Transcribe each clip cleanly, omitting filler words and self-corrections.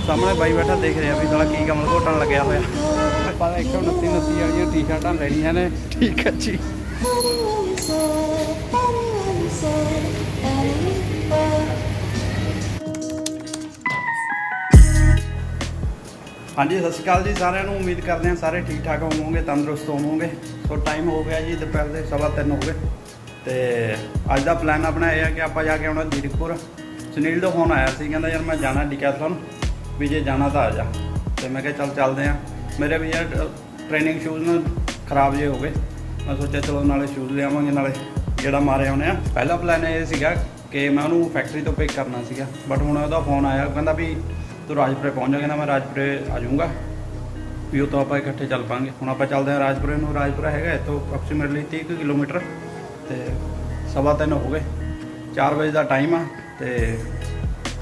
सामने बाई बैठा देख रहे हैं भी साला की कमल घोटन लग्या होया। ਆਪਾਂ 129 वाली टी-शर्टां लेनियां ने। ठीक है जी। हाँ जी सत श्री अकाल जी सारिਆਂ ਨੂੰ। उम्मीद करते हैं सारे ठीक ठाक होवोगे, तंदुरुस्त होवोगे। सो टाइम हो गया जी दोपहर के 3:15 हो गए। तो अज का प्लान अपना यह है कि आप जाके आना जीरकपुर। सुनील का फोन आया सी, कहता यार मैं जाना डिकैथलॉन भी, जे जाना तो आ जा। तो मैं चल चलते हैं। मेरे भी यार ट्रेनिंग शूज़ ना खराब जे हो गए। मैं सोचा चलो नाले शूज़ ले आवांगे, नाले गेड़ा मारे आने। पहला प्लान ये सीगा कि मैं उन्होंने फैक्ट्री तो पिक करना सीगा, बट हुण उहदा फोन आया, कहता भी तू राजपुरे पहुँच जा। कहना मैं राजपुरे आ जाऊँगा भी, उतों आप इकट्ठे चल पाएंगे। हुण आप चलते हैं राजपुरे नूं। राजपुरा है इतों अप्रॉक्सीमेटली 30 किलोमीटर। तो 3:15 हो गए, 4 बजे का टाइम आ। तो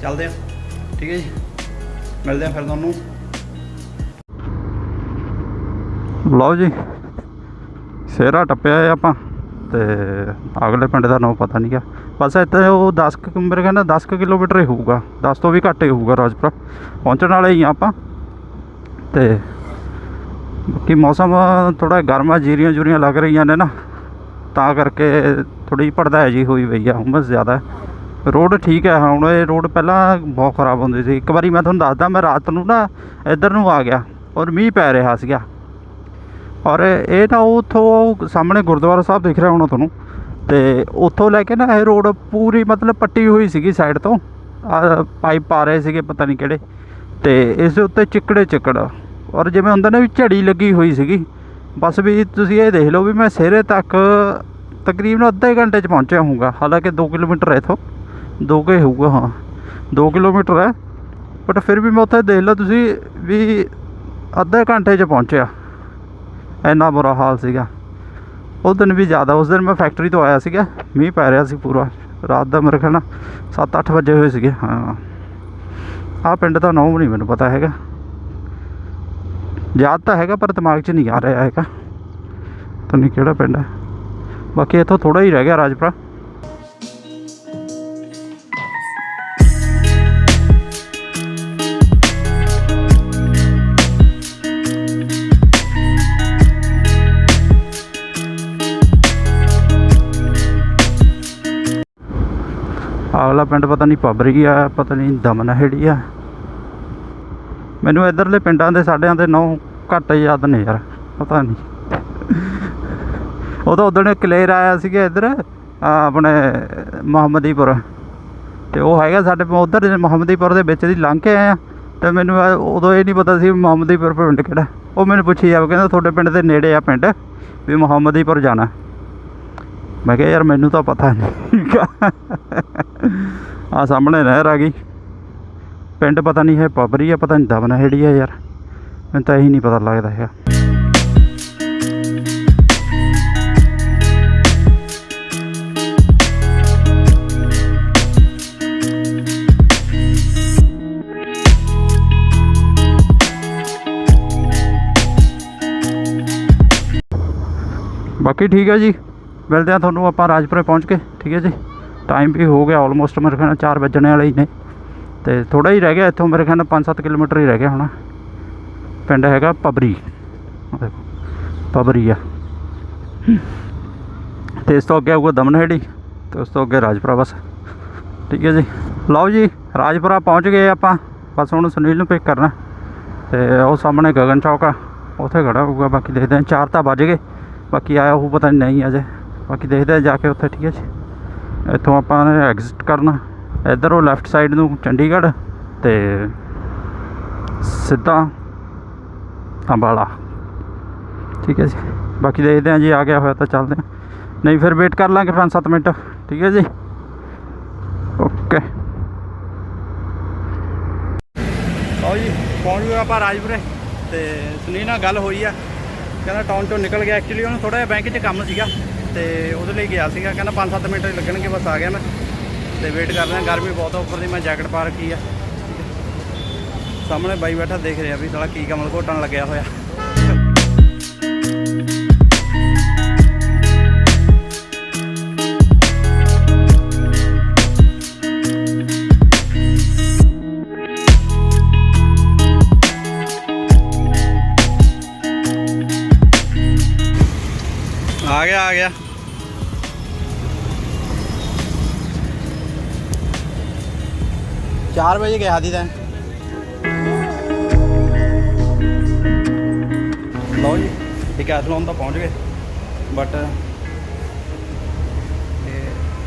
चलते हैं, ठीक है जी। मिलते हैं फिर तुहानूं। लो जी सेहरा टप्पिया है आपां ते अगले पिंड का नाम पता नहीं क्या। बस इतने वो 10 मेरे कहना 10 किलोमीटर ही होगा, 10 तो भी घट्ट ही होगा। राजपुरा पहुँचने वाले ही ਆਪਾਂ। तो बाकी मौसम थोड़ा गर्म है, जीरियाँ जूरियाँ लग रही ने ना, ता करके थोड़ी पड़दा जी हुई पई है, उमस ज़्यादा है। रोड ठीक है हाँ। ये रोड पहला बहुत खराब होंदी सी। एक बारी मैं तुहानूं दसदा, मैं रात नूं ना इधर नूं आ गया और मींह पै रहा सीगा। और ये ना उतों सामने गुरुद्वारा साहब दिख रहा होना तुहानूं, तो उतों लैके ना ये रोड पूरी मतलब पट्टी हुई सी साइड तो। पाइप पा रहे थे पता नहीं किहड़े, तो इस उत्ते चिकड़े चिकड़ और जिवें हुंदा ना भी झड़ी लगी हुई सी। बस भी तुसीं ये देख लो भी मैं सेहरे तक तकरीबन अद्धे घंटे पहुँचा होऊगा। हालांकि 2 किलोमीटर है इत्थों, 2 के होऊगा हाँ, 2 किलोमीटर है। बट फिर भी मैं उत्थे देख लो तुसीं भी अद्धे घंटे पहुँचा। इन्ना बुरा हाल सीगा। उस दिन भी ज़्यादा, उस दिन मैं फैक्ट्री तो आया सीगा, मींह पै रहा सी पूरा। रात का मेरे ख्याल 7-8 बजे हुए सीगे हाँ। आ पिंड का नाम नहीं मैनू पता हैगा, याद तो हैगा पर दिमाग च नहीं आ रहा हैगा, तो नहीं किहड़ा पिंड है। बाकी इत्थों थोड़ा ही रह गया राजपुरा। अगला पिंड पता नहीं पबरी आ, पता नहीं दमनहेड़ी आ। मैनू इधरले पिंडां दे साडियां दे नाम घट याद ने यार, पता नहीं। वो तो उदण कलेर आया सीगा इधर अपने मुहम्मदीपुर, तो वो हैगा साडे उधर मुहम्मदीपुर दे विच दी लंघ के आए। तो मैनू उदों ये नहीं पता सी मुहम्मदीपुर पिंड किहड़ा। वो मैनू पुछी जावे, कहंदा तुहाडे पिंड दे नेड़े आ पिंड भी मुहम्मदीपुर जाना। मैं कहा यार मैनू तो पता नहीं। आ सामने नहर आ गई। पिंड पता नहीं है पबरी है, पता नहीं दमनहेड़ी है यार, मैं तो यही नहीं पता लगता है। बाकी ठीक है जी, मिलते हैं थोनों आप राजपुरे पहुँच के, ठीक है जी। टाइम भी हो गया ऑलमोस्ट मेरे ख्याल 4 बजने वाले ही ने। तो थोड़ा ही रह गया इतों, मेरे ख्याल 5-7 किलोमीटर ही रह गया होना। पिंड हैगा पबरी, देखो पबरी आ। तो इस तो अगे आऊगा दमनहेड़ी, तो उस तो अगे राजपुरा बस, ठीक है जी। लो जी राजपुरा पहुँच गए आप। बस हुण सुनील नूं पिक करना। तो वो सामने गगन चौक आ, उत्थे खड़ा होगा। बाकी देखते हैं, 4 तो बज गए, बाकी आया हो पता नहीं अजे। बाकी देखते हैं जाके उत्थे, ठीक है जी। इतों आपां एग्जिट करना इधर वो लैफ्ट साइड नूं चंडीगढ़, तो सीधा अंबाला, ठीक है जी। बाकी देखते हैं जी, आ गया होया तो चलते हैं, नहीं फिर वेट कर लाँगे 5-7 मिनट, ठीक है जी। ओके आओ जी पहुँच गए आप राजपुरे। तो सुनील नाल गल हुई आ, कहना टाउन चों निकल गया। एक्चुअली उन्होंने थोड़ा जिहा बैंक च काम सीगा, तो वो लिए गया सीगा। कहना 5-7 मिनट लगणगे, बस आ गया मैं। तो वेट कर रहे हैं, गर्मी बहुत है उपर की। मैं जैकेट पा रखी है। सामने बाई बैठा देख रहा भी साला की कमल घोटन लग्या होया। आ गया। चार बजे गया थी तैं। लो जी डिकैथलॉन तो पहुँच गए बट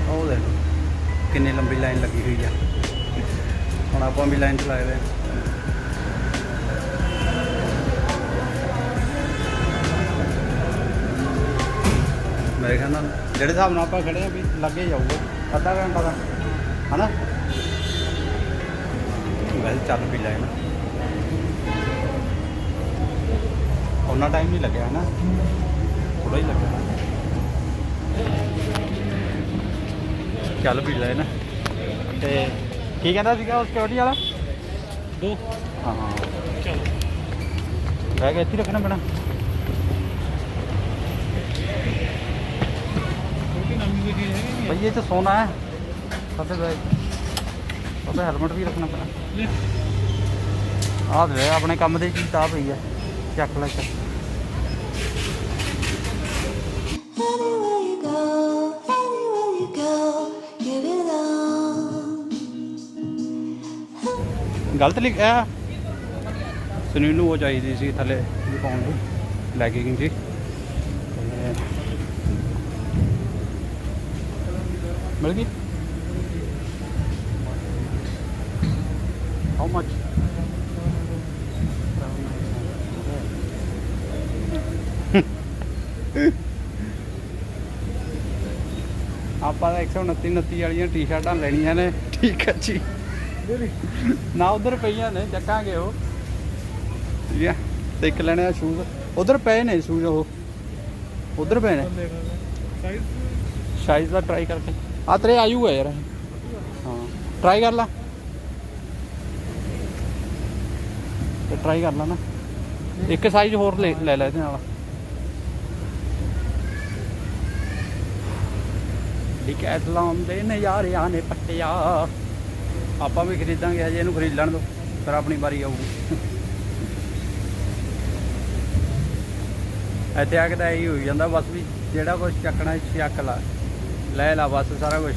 वो देख कितनी लंबी लाइन लगी हुई है। हम आप भी लाइन च लाए हुए मेरे ख्याल नाल जिहड़े हिसाब नाल आपां खड़े हैं भी लगे जाऊगा अद्धा घंटा का है ना। वैसे चल भी लाइन उन्ना टाइम नहीं लगे है ना, थोड़ा ही लगे। चल भी लाइन ते की कहता सीगा सिक्योरिटी वाला दो। हाँ चलो बैग इत्थे ही रखना पैना। भाई ये तो सोना है सब बैग सब हेलमेट भी रखना पैना। आ दे अपने काम की चीज आ पई है चक लै चक। गलत लिखा सुनील नूं वो चाहिए सी थले पाउण दी लैगिंग जी। मिल गई हाउ मच आप 129 वाली टी शर्टा लेनिया ने। ठीक है जी ना उधर पे ने चक्का वो ठीक है देख लेने शूज उधर पे ने शूज वो उधर पे ने साइज का ट्राई करके आ तेरे आयु है यार। हाँ ट्राई कर ला ट्राई कर ला ना एक साइज होर ले ला ਇਹਦੇ ਨਾਲ। डिकैथलॉन ਦੇ ਨਜ਼ਾਰਿਆਂ ਨੇ ਪੱਟਿਆ ਆਪਾਂ ਵੀ ਖਰੀਦਾਂਗੇ ਅਜੇ ਇਹਨੂੰ ਖਰੀਦ ਲੈਣ ਦੋ ਫਿਰ ਆਪਣੀ ਵਾਰੀ ਆਊਗੀ। ਇੱਥੇ ਆ ਕੇ ਤਾਂ ਇਹੀ ਹੋਈ ਜਾਂਦਾ ਬਸ ਵੀ ਜਿਹੜਾ ਕੁਛ ਚੱਕਣਾ ਚੱਕ ਲਾ ਲੈ ਲਾ ਬਸ ਸਾਰਾ ਕੁਛ।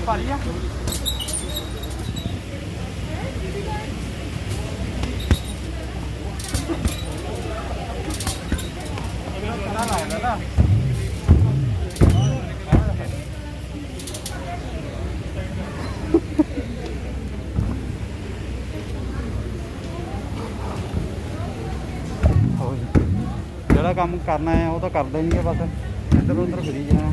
ਭਾਰੀ ਆ ਜਿਹੜਾ ਕੰਮ ਕਰਨਾ ਹੈ ਉਹ ਤਾਂ ਕਰਦਾ ਹੀ ਨਹੀਂ ਹੈ ਬਸ ਇੱਧਰ ਉੱਧਰ ਫਿਰੀ ਜਾਣਾ।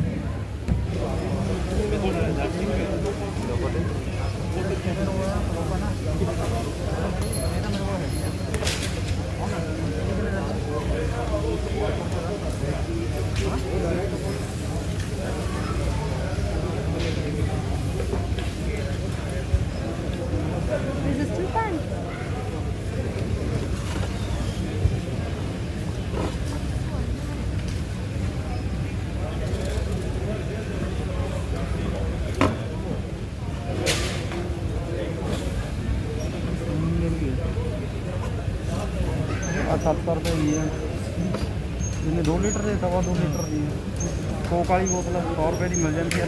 ₹700 की है जिन्हें 2 लीटर के 2.25 लीटर की कोक वाली बोतल 100 रुपए की मिल जाती है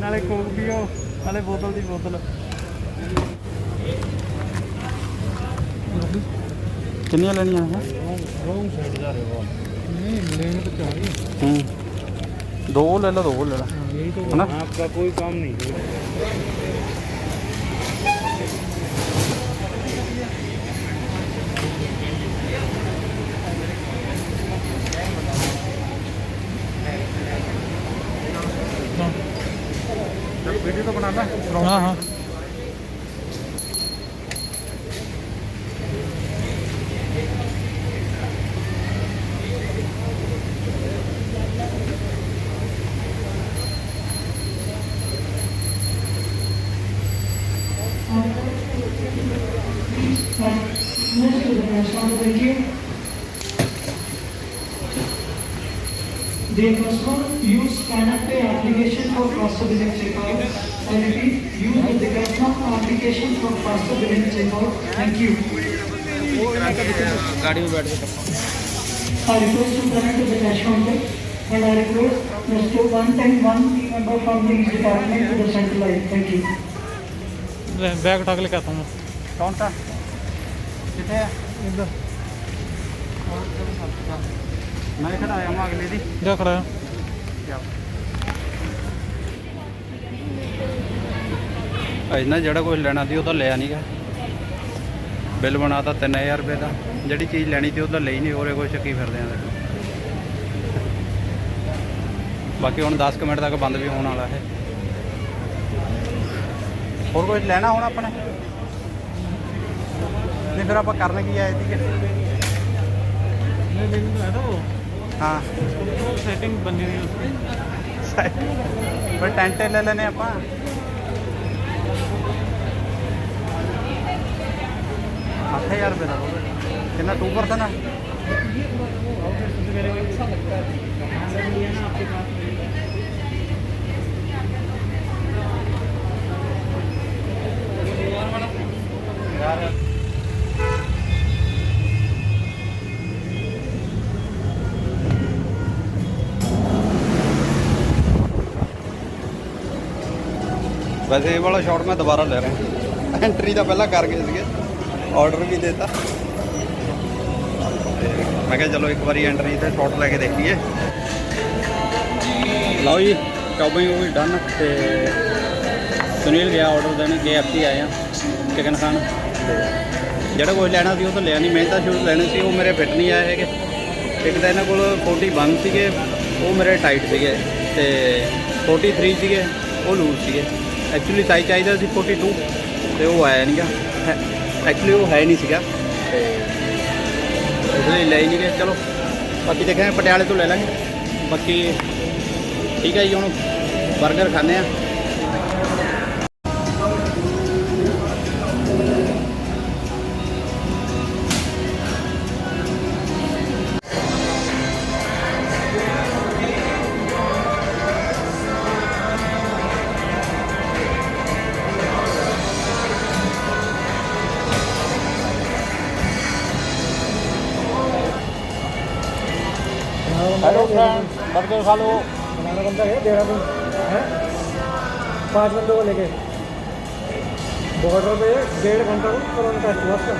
नाले कोक पियो नाले बोतल की बोतल। कितनी लेनिया है? 2 ले लो 2 ले लो है ना आपका कोई काम नहीं। वीडियो तो बनाना हाँ हाँ Move to the platform. Thank you. Dear customer, use Scanner Pay application for faster billing checkout. I repeat, use the Decathlon application for faster billing checkout. Thank you. गाड़ी में बैठ के I request to connect to the cash counter and I request Mr. 110 team member from the department to the central line. Thank you. Bag उठा के लेके आता हूँ कौन सा कितने है इधर मैं खड़ा है हम अगले दी जा खड़ा है इन्ना ਜਿਹੜਾ ਕੁਝ ਲੈਣਾ ਸੀ ਉਹ ਤਾਂ ਲਿਆ ਨਹੀਂਗਾ ਬਿੱਲ ਬਣਾਤਾ 3000 ਰੁਪਏ ਦਾ ਜਿਹੜੀ ਚੀਜ਼ ਲੈਣੀ ਸੀ ਉਹ ਤਾਂ ਲਈ ਨਹੀਂ ਹੋਰੇ ਕੋਈ ਚੱਕੀ ਫਿਰਦੇ ਆਂ ਬਾਕੀ ਹੁਣ 10 ਕੁ ਮਿੰਟ ਤੱਕ ਬੰਦ ਵੀ ਹੋਣ ਵਾਲਾ ਹੈ ਹੋਰ ਕੁਝ ਲੈਣਾ ਹੁਣ ਆਪਣੇ ਨਹੀਂ ਫਿਰ ਆਪਾਂ ਕਰਨ ਕੀ ਆਏ ਸੀਗੇ मैं लेकिन है ना वो हाँ सेटिंग बनी हुई है उसकी फिर टेंटे ले लेने ਆਪਾਂ 8000 ਰੁਪਏ ਦਾ ਕਿੰਨਾ 2% ਆ यार वैसे ये वाला शॉट मैं दोबारा ले रहा हूँ एंट्री तो पहला कर गए थे ऑर्डर भी देता मैं क्या चलो एक बार एंट्री तो शॉट लैके देखिए लो जी शॉपिंग हो गई डन तो सुनील गया ऑर्डर देने KFC आए हैं चिकन खान ਜਿਹੜਾ ਕੁਝ ਲੈਣਾ ਸੀ ਉਹ ਤਾਂ ਲਿਆ ਨਹੀਂ ਮੈਂ ਤਾਂ ਸ਼ੂਜ਼ ਲੈਣੇ ਸੀ ਉਹ ਮੇਰੇ ਫਿੱਟ ਨਹੀਂ ਆਏ ਹੈਗੇ ਇੱਕ ਤਾਂ ਇਹਨਾਂ ਕੋਲ 41 ਸੀਗੇ ਉਹ ਮੇਰੇ ਟਾਈਟ ਸੀਗੇ ਤੇ 43 ਸੀਗੇ ਉਹ ਲੂਜ਼ ਸੀਗੇ ਐਕਚੁਅਲੀ ਸਾਈਜ਼ ਚਾਹੀਦਾ ਸੀ 42 ਤੇ ਉਹ ਆਇਆ ਨਹੀਂਗਾ ਐਕਚੁਅਲੀ ਉਹ ਹੈ ਨਹੀਂ ਸੀਗਾ ਤੇ ਇਸ ਲਈ ਲੈ ਨਹੀਂ ਗਏ ਚਲੋ ਬਾਕੀ ਦੇਖਾਂਗੇ ਪਟਿਆਲੇ ਤੋਂ ਲੈ ਲਾਂਗੇ ਬਾਕੀ ਠੀਕ ਹੈ ਜੀ ਹੁਣ 버ਗਰ ਖਾਂਦੇ ਆ हेलो फ्रेंड बर्गर खा लो हमारा बंदा है देहरादून है 5 बंदों को लेके बॉर्डर पे 1.5 घंटा कोरोना टेस्ट हुआ उसका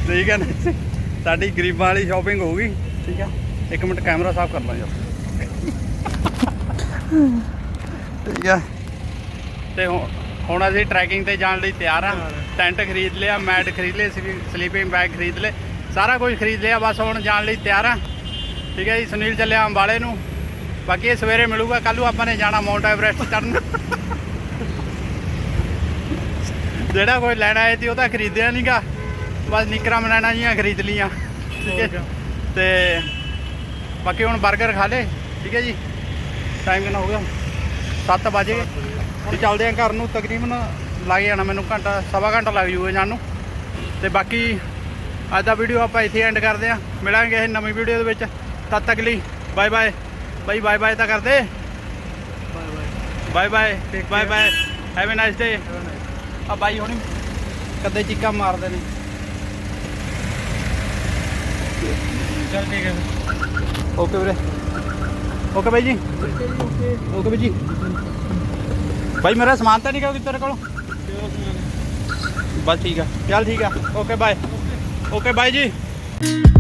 ठीक है ना साड़ी गरीबां वाली शॉपिंग होगी ठीक है एक मिनट कैमरा साफ कर लो यार ठीक है तो ਹੁਣ ਅਸੀਂ ਟਰੈਕਿੰਗ ਤੇ ਜਾਣ ਲਈ ਤਿਆਰ ਆ ਟੈਂਟ ਖਰੀਦ ਲਿਆ ਮੈਟ ਖਰੀਦ ਲਏ ਸਲੀਪਿੰਗ ਬੈਗ ਖਰੀਦ ਲਏ ਸਾਰਾ ਕੁਝ ਖਰੀਦ ਲਿਆ ਬਸ ਹੁਣ ਜਾਣ ਲਈ ਤਿਆਰ ਆ ਠੀਕ ਹੈ ਜੀ ਸੁਨੀਲ ਚੱਲਿਆ ਅੰਬਾਲੇ ਨੂੰ ਬਾਕੀ ਇਹ ਸਵੇਰੇ ਮਿਲੂਗਾ ਕੱਲ੍ਹ ਨੂੰ ਆਪਾਂ ਨੇ ਜਾਣਾ ਮਾਊਂਟ ਐਵਰੈਸਟ ਚੜ੍ਹਨ ਜਿਹੜਾ ਕੋਈ ਲੈਣਾ ਹੈ ਸੀ ਉਹ ਤਾਂ ਖਰੀਦਿਆ ਨਹੀਂਗਾ ਬਸ ਨਿੱਕਰਾਂ ਬਣਾਣਾ ਜੀਆਂ ਖਰੀਦ ਲੀਆਂ ਠੀਕ ਹੈ ਤੇ ਬਾਕੀ ਹੁਣ 버ਗਰ ਖਾ ਲੇ ਠੀਕ ਹੈ ਜੀ ਟਾਈਮ ਕਿੰਨਾ ਹੋ ਗਿਆ 7 ਵਜੇ ਤੇ ਚੱਲਦੇ ਆ ਘਰ ਨੂੰ ਤਕਰੀਬਨ ਲੱਗ ਜਾਣਾ ਮੈਨੂੰ ਘੰਟਾ ਸਵਾ ਘੰਟਾ ਲੱਗ ਜੂਗਾ ਜਾਣ ਨੂੰ ਤੇ ਬਾਕੀ ਅੱਜ ਦਾ ਵੀਡੀਓ ਆਪਾਂ ਇੱਥੇ ਐਂਡ ਕਰਦੇ ਆ ਮਿਲਾਂਗੇ ਇਹ ਨਵੀਂ ਵੀਡੀਓ ਦੇ ਵਿੱਚ ਤਦ ਤੱਕ ਲਈ bye bye bye bye bye ਤਾਂ ਕਰਦੇ bye bye bye bye have a nice day ਆ ਬਾਈ ਹੁਣੀ ਕਦੇ ਚੀਕਾਂ ਮਾਰਦੇ ਨੇ चल ठीक है ओके ਵੀਰੇ ओके भाई जी ओके भाई जी भाई मेरा समान तो नहीं क्या तेरे को बस ठीक है चल ठीक है ओके बाय जी